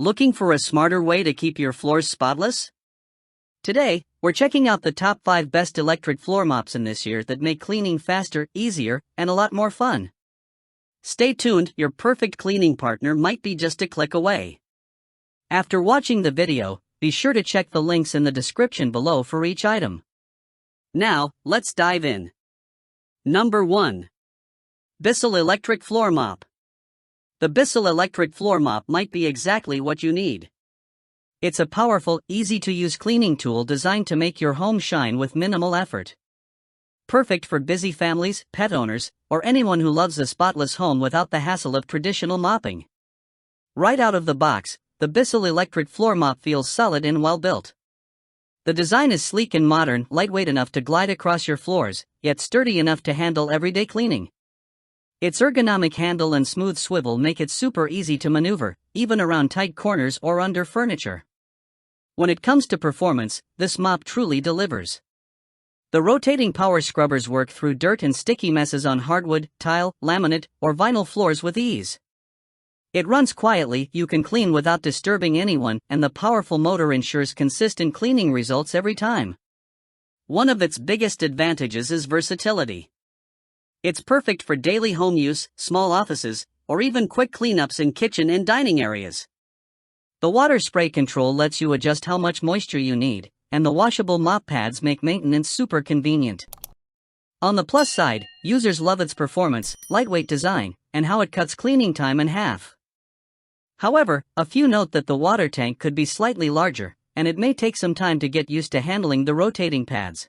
Looking for a smarter way to keep your floors spotless? Today, we're checking out the top 5 best electric floor mops in this year that make cleaning faster, easier, and a lot more fun. Stay tuned, your perfect cleaning partner might be just a click away. After watching the video, be sure to check the links in the description below for each item. Now, let's dive in. Number 1. Bissell Electric Floor Mop. The Bissell Electric Floor Mop might be exactly what you need. It's a powerful, easy-to-use cleaning tool designed to make your home shine with minimal effort. Perfect for busy families, pet owners, or anyone who loves a spotless home without the hassle of traditional mopping. Right out of the box, the Bissell Electric Floor Mop feels solid and well-built. The design is sleek and modern, lightweight enough to glide across your floors, yet sturdy enough to handle everyday cleaning. Its ergonomic handle and smooth swivel make it super easy to maneuver, even around tight corners or under furniture. When it comes to performance, this mop truly delivers. The rotating power scrubbers work through dirt and sticky messes on hardwood, tile, laminate, or vinyl floors with ease. It runs quietly, you can clean without disturbing anyone, and the powerful motor ensures consistent cleaning results every time. One of its biggest advantages is versatility. It's perfect for daily home use, small offices, or even quick cleanups in kitchen and dining areas. The water spray control lets you adjust how much moisture you need, and the washable mop pads make maintenance super convenient. On the plus side, users love its performance, lightweight design, and how it cuts cleaning time in half. However, a few note that the water tank could be slightly larger, and it may take some time to get used to handling the rotating pads.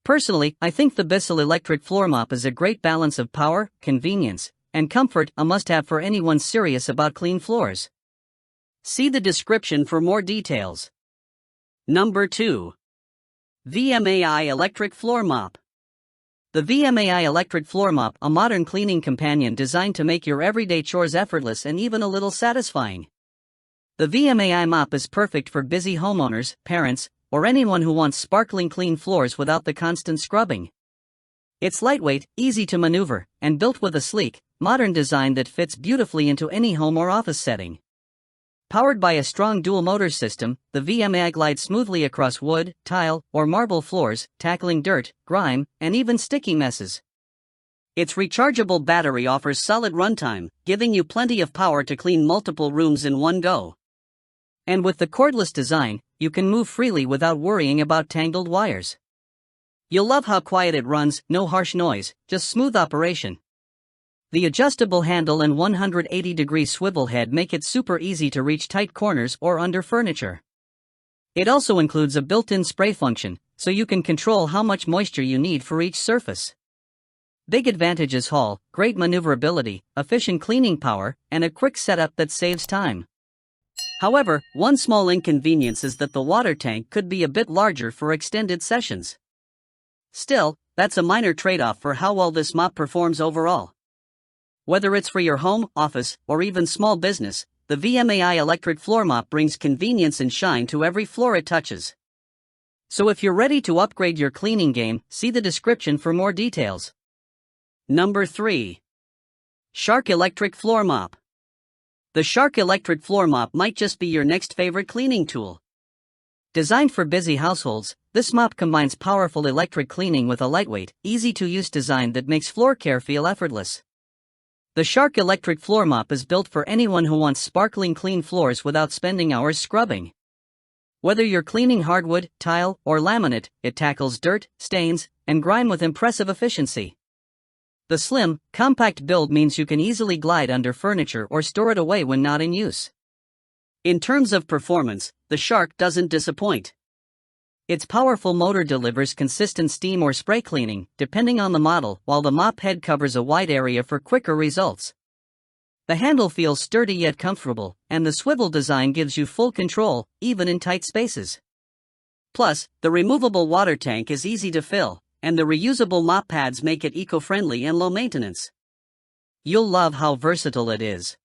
Personally, I think the Bissell Electric Floor Mop is a great balance of power, convenience, and comfort, a must-have for anyone serious about clean floors. See the description for more details. Number 2. VMAI Electric Floor Mop. The VMAI Electric Floor Mop, a modern cleaning companion designed to make your everyday chores effortless and even a little satisfying. The VMAI mop is perfect for busy homeowners, parents, or anyone who wants sparkling clean floors without the constant scrubbing. It's lightweight, easy to maneuver, and built with a sleek, modern design that fits beautifully into any home or office setting. Powered by a strong dual-motor system, the VMAI glides smoothly across wood, tile, or marble floors, tackling dirt, grime, and even sticky messes. Its rechargeable battery offers solid runtime, giving you plenty of power to clean multiple rooms in one go. And with the cordless design, you can move freely without worrying about tangled wires. You'll love how quiet it runs, no harsh noise, just smooth operation. The adjustable handle and 180-degree swivel head make it super easy to reach tight corners or under furniture. It also includes a built-in spray function, so you can control how much moisture you need for each surface. Big advantages: haul, great maneuverability, efficient cleaning power, and a quick setup that saves time. However, one small inconvenience is that the water tank could be a bit larger for extended sessions. Still, that's a minor trade-off for how well this mop performs overall. Whether it's for your home, office, or even small business, the VMAI Electric Floor Mop brings convenience and shine to every floor it touches. So if you're ready to upgrade your cleaning game, see the description for more details. Number 3. Shark Electric Floor Mop. The Shark Electric Floor Mop might just be your next favorite cleaning tool. Designed for busy households, this mop combines powerful electric cleaning with a lightweight, easy-to-use design that makes floor care feel effortless. The Shark Electric Floor Mop is built for anyone who wants sparkling clean floors without spending hours scrubbing. Whether you're cleaning hardwood, tile, or laminate, it tackles dirt, stains, and grime with impressive efficiency. The slim, compact build means you can easily glide under furniture or store it away when not in use. In terms of performance, the Shark doesn't disappoint. Its powerful motor delivers consistent steam or spray cleaning, depending on the model, while the mop head covers a wide area for quicker results. The handle feels sturdy yet comfortable, and the swivel design gives you full control, even in tight spaces. Plus, the removable water tank is easy to fill, and the reusable mop pads make it eco-friendly and low maintenance. You'll love how versatile it is.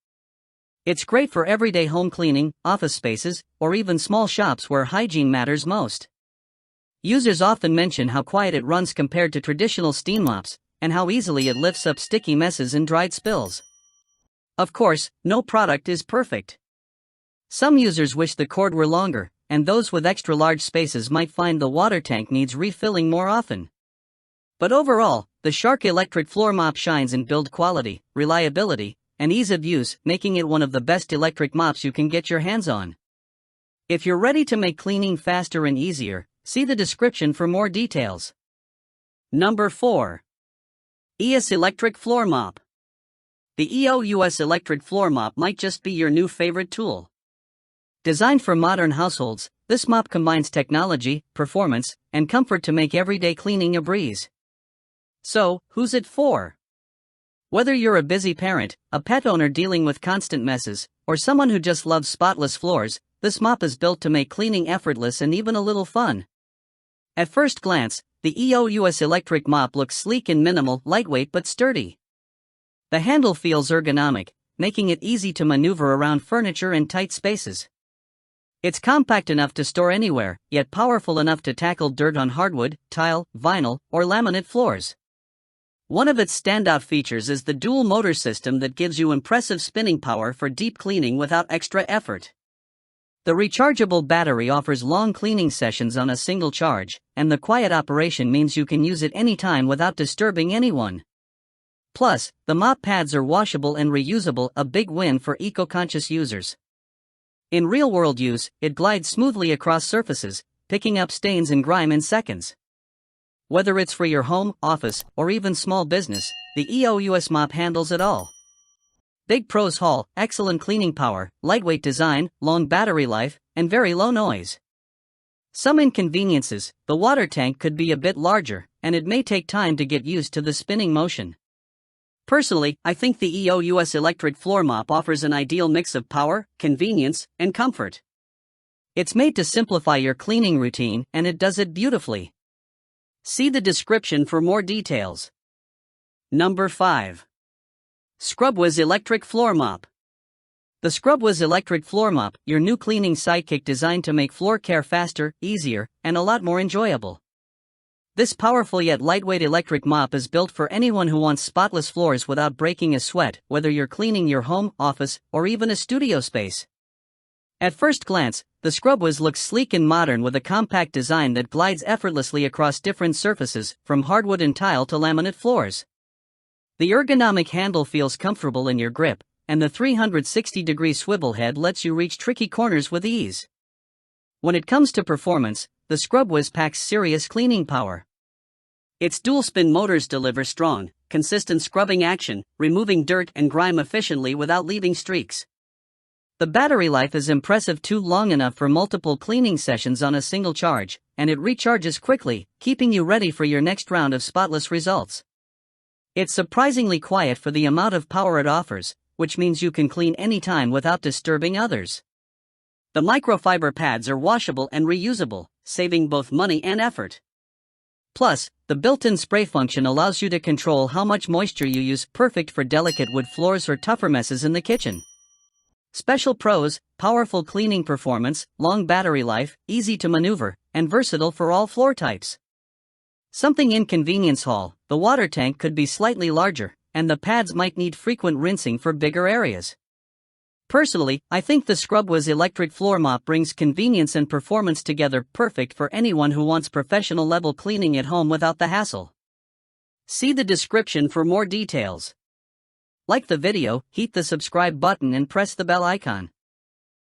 It's great for everyday home cleaning, office spaces, or even small shops where hygiene matters most. Users often mention how quiet it runs compared to traditional steam mops, and how easily it lifts up sticky messes and dried spills. Of course, no product is perfect. Some users wish the cord were longer, and those with extra large spaces might find the water tank needs refilling more often. But overall, the Shark electric floor mop shines in build quality, reliability, and ease of use, making it one of the best electric mops you can get your hands on. If you're ready to make cleaning faster and easier, see the description for more details. Number 4. eous Electric Floor Mop. The eous Electric Floor Mop might just be your new favorite tool. Designed for modern households, this mop combines technology, performance, and comfort to make everyday cleaning a breeze. So, who's it for? Whether you're a busy parent, a pet owner dealing with constant messes, or someone who just loves spotless floors, this mop is built to make cleaning effortless and even a little fun. At first glance, the eous Electric Mop looks sleek and minimal, lightweight but sturdy. The handle feels ergonomic, making it easy to maneuver around furniture and tight spaces. It's compact enough to store anywhere, yet powerful enough to tackle dirt on hardwood, tile, vinyl, or laminate floors. One of its standout features is the dual motor system that gives you impressive spinning power for deep cleaning without extra effort. The rechargeable battery offers long cleaning sessions on a single charge, and the quiet operation means you can use it anytime without disturbing anyone. Plus, the mop pads are washable and reusable, a big win for eco-conscious users. In real-world use, it glides smoothly across surfaces, picking up stains and grime in seconds. Whether it's for your home, office, or even small business, the eous mop handles it all. Big pros: haul, excellent cleaning power, lightweight design, long battery life, and very low noise. Some inconveniences: the water tank could be a bit larger, and it may take time to get used to the spinning motion. Personally, I think the eous Electric Floor Mop offers an ideal mix of power, convenience, and comfort. It's made to simplify your cleaning routine, and it does it beautifully. See the description for more details. Number 5. ScrubWiz Electric Floor Mop. The ScrubWiz Electric Floor Mop, your new cleaning sidekick designed to make floor care faster, easier, and a lot more enjoyable. This powerful yet lightweight electric mop is built for anyone who wants spotless floors without breaking a sweat, whether you're cleaning your home, office, or even a studio space. At first glance, the ScrubWiz looks sleek and modern with a compact design that glides effortlessly across different surfaces, from hardwood and tile to laminate floors. The ergonomic handle feels comfortable in your grip, and the 360-degree swivel head lets you reach tricky corners with ease. When it comes to performance, the ScrubWiz packs serious cleaning power. Its dual-spin motors deliver strong, consistent scrubbing action, removing dirt and grime efficiently without leaving streaks. The battery life is impressive too, long enough for multiple cleaning sessions on a single charge, and it recharges quickly, keeping you ready for your next round of spotless results. It's surprisingly quiet for the amount of power it offers, which means you can clean anytime without disturbing others. The microfiber pads are washable and reusable, saving both money and effort. Plus, the built-in spray function allows you to control how much moisture you use, perfect for delicate wood floors or tougher messes in the kitchen. Special pros: powerful cleaning performance, long battery life, easy to maneuver, and versatile for all floor types. Something inconvenience: haul, the water tank could be slightly larger, and the pads might need frequent rinsing for bigger areas. Personally, I think the ScrubWiz Electric Floor Mop brings convenience and performance together, perfect for anyone who wants professional-level cleaning at home without the hassle. See the description for more details. Like the video, hit the subscribe button and press the bell icon.